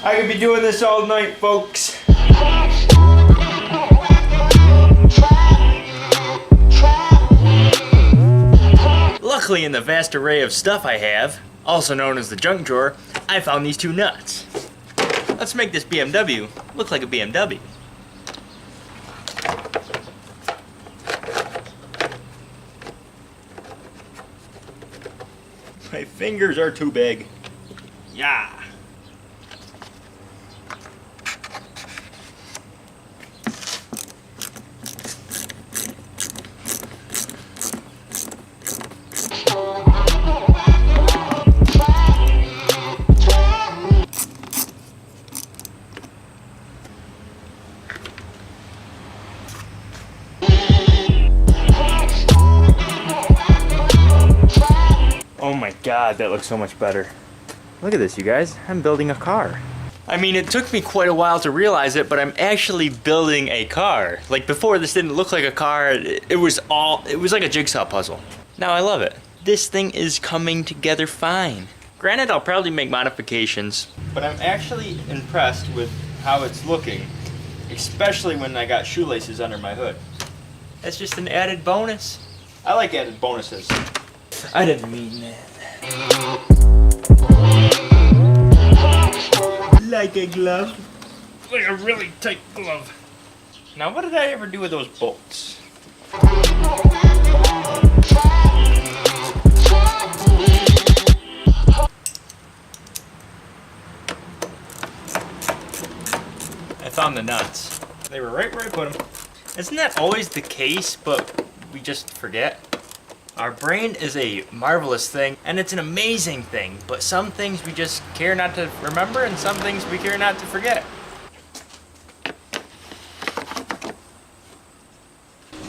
I could be doing this all night, folks. Luckily, in the vast array of stuff I have, also known as the junk drawer, I found these two nuts. Let's make this BMW look like a BMW. My fingers are too big. Yeah. Oh my god, that looks so much better. Look at this, you guys. I'm building a car. I mean, it took me quite a while to realize it, but I'm actually building a car. Like before, this didn't look like a car. It was like a jigsaw puzzle. Now I love it. This thing is coming together fine. Granted, I'll probably make modifications, but I'm actually impressed with how it's looking, especially when I got shoelaces under my hood. That's just an added bonus. I like added bonuses. I didn't mean that. Like a glove. Like a really tight glove. Now, what did I ever do with those bolts? I found the nuts. They were right where I put them. Isn't that always the case, but we just forget? Our brain is a marvelous thing, and it's an amazing thing, but some things we just care not to remember, and some things we care not to forget.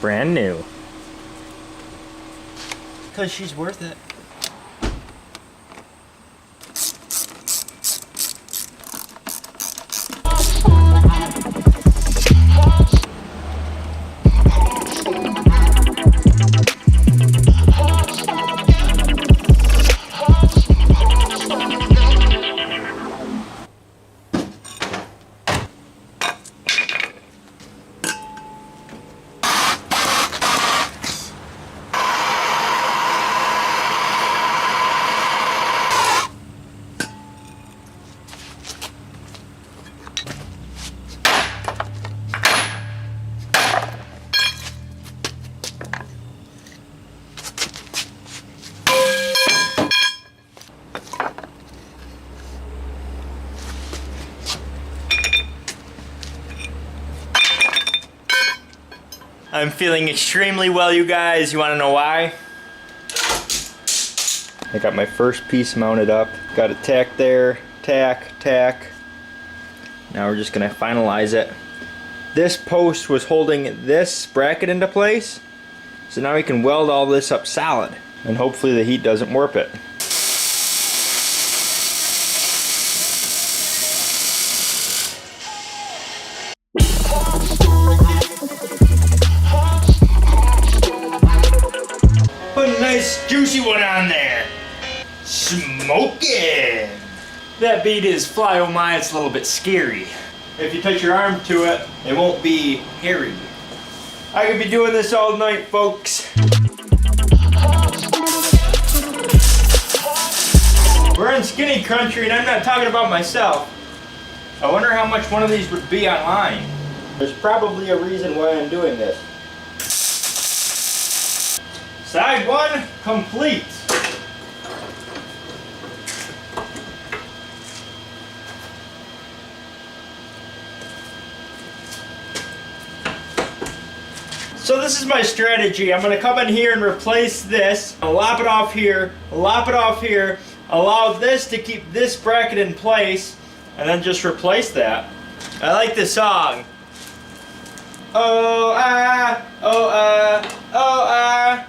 Brand new. 'Cause she's worth it. I'm feeling extremely well, you guys. You want to know why? I got my first piece mounted up. Got it tacked there. Tack, tack. Now we're just going to finalize it. This post was holding this bracket into place. So now we can weld all this up solid. And hopefully the heat doesn't warp it. Put a nice juicy one on there. Smoking. That bead is fly oh my, it's a little bit scary. If you touch your arm to it, it won't be hairy. I could be doing this all night, folks. We're in skinny country and I'm not talking about myself. I wonder how much one of these would be online. There's probably a reason why I'm doing this. Side one, complete. So this is my strategy. I'm going to come in here and replace this. I'll lop it off here, lop it off here, allow this to keep this bracket in place, and then just replace that. I like this song. Oh, ah, oh, ah, oh, ah.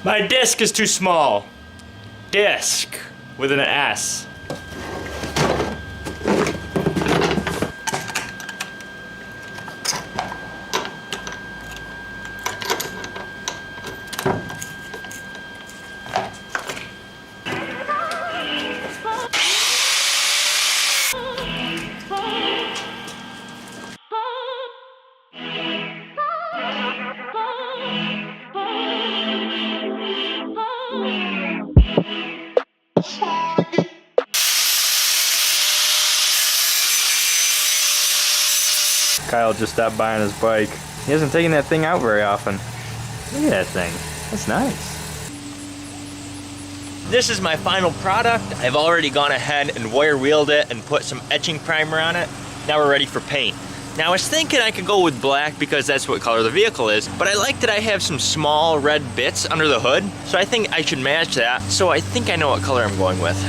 My disc is too small. Disc with an S. Kyle just stopped by on his bike. He hasn't taken that thing out very often. Look at that thing. That's nice. This is my final product. I've already gone ahead and wire wheeled it and put some etching primer on it. Now we're ready for paint. Now I was thinking I could go with black because that's what color the vehicle is, but I like that I have some small red bits under the hood, so I think I should match that. So I think I know what color I'm going with.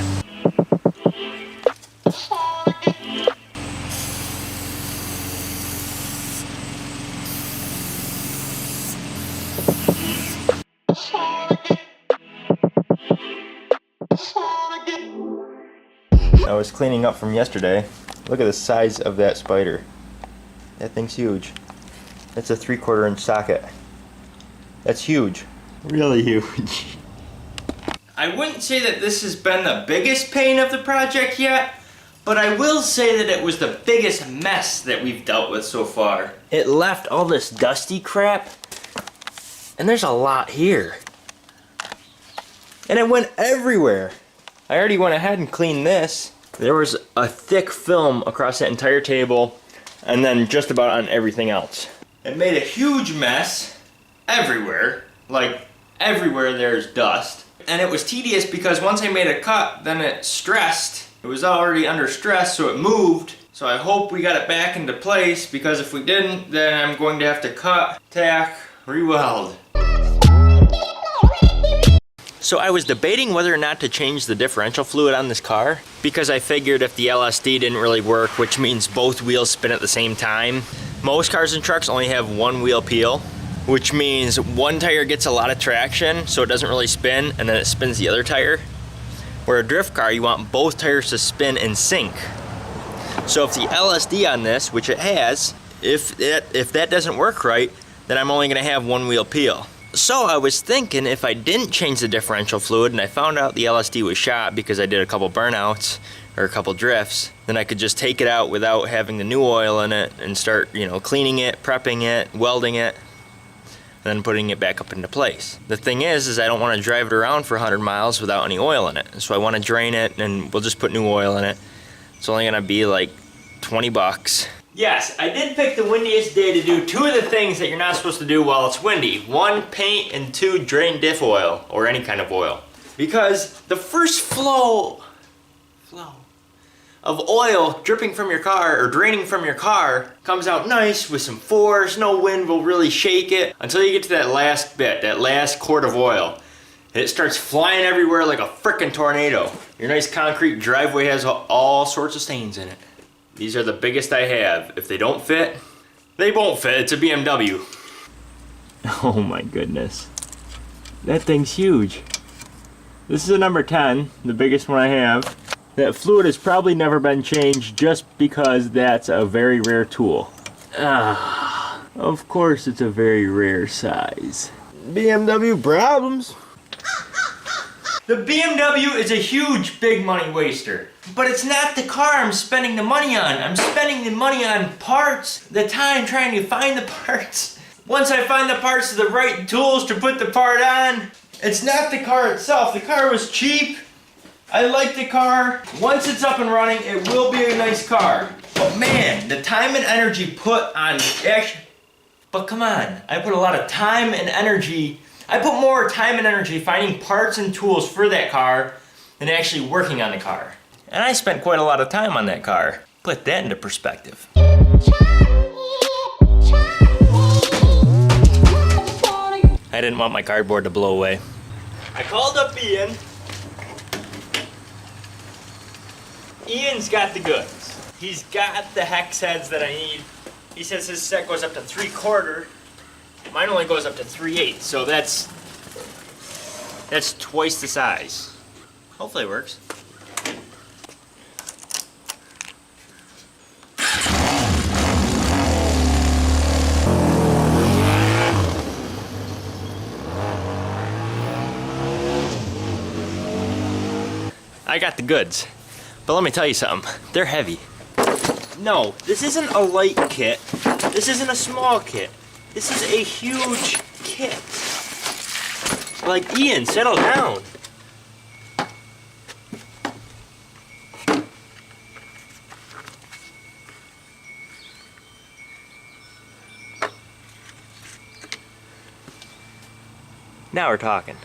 I was cleaning up from yesterday. Look at the size of that spider. That thing's huge. That's a 3/4 inch socket. That's huge. Really huge. I wouldn't say that this has been the biggest pain of the project yet, but I will say that it was the biggest mess that we've dealt with so far. It left all this dusty crap, and there's a lot here. And it went everywhere. I already went ahead and cleaned this. There was a thick film across that entire table, and then just about on everything else. It made a huge mess everywhere. Like, everywhere there's dust. And it was tedious because once I made a cut, then it stressed. It was already under stress, so it moved. So I hope we got it back into place, because if we didn't, then I'm going to have to cut, tack, re-weld. So I was debating whether or not to change the differential fluid on this car, because I figured if the LSD didn't really work, which means both wheels spin at the same time. Most cars and trucks only have one wheel peel, which means one tire gets a lot of traction, so it doesn't really spin, and then it spins the other tire. Where a drift car, you want both tires to spin in sync. So if the LSD on this, which it has, if that doesn't work right, then I'm only gonna have one wheel peel. So I was thinking if I didn't change the differential fluid and I found out the LSD was shot because I did a couple burnouts or a couple drifts, then I could just take it out without having the new oil in it and start, cleaning it, prepping it, welding it, and then putting it back up into place. The thing is I don't want to drive it around for 100 miles without any oil in it. So I want to drain it and we'll just put new oil in it. It's only gonna be like 20 bucks. Yes, I did pick the windiest day to do two of the things that you're not supposed to do while it's windy. One, paint, and two, drain diff oil, or any kind of oil. Because the first flow of oil dripping from your car, or draining from your car, comes out nice with some force. No wind will really shake it until you get to that last bit, that last quart of oil. It starts flying everywhere like a frickin' tornado. Your nice concrete driveway has all sorts of stains in it. These are the biggest I have. If they don't fit, they won't fit. It's a BMW. Oh my goodness. That thing's huge. This is a number 10, the biggest one I have. That fluid has probably never been changed just because that's a very rare tool. Of course it's a very rare size. BMW problems. The BMW is a huge big money waster. But it's not the car I'm spending the money on. I'm spending the money on parts, the time trying to find the parts. Once I find the parts of the right tools to put the part on, it's not the car itself. The car was cheap. I like the car. Once it's up and running, it will be a nice car. But man, the time and energy put on but come on, I put a lot of time and energy. I put more time and energy finding parts and tools for that car than actually working on the car. And I spent quite a lot of time on that car. Put that into perspective. I didn't want my cardboard to blow away. I called up Ian. Ian's got the goods. He's got the hex heads that I need. He says his set goes up to 3/4. Mine only goes up to 3/8, so that's twice the size. Hopefully it works. I got the goods, but let me tell you something, they're heavy. No, this isn't a light kit. This isn't a small kit. This is a huge kit. Like, Ian, settle down. Now we're talking.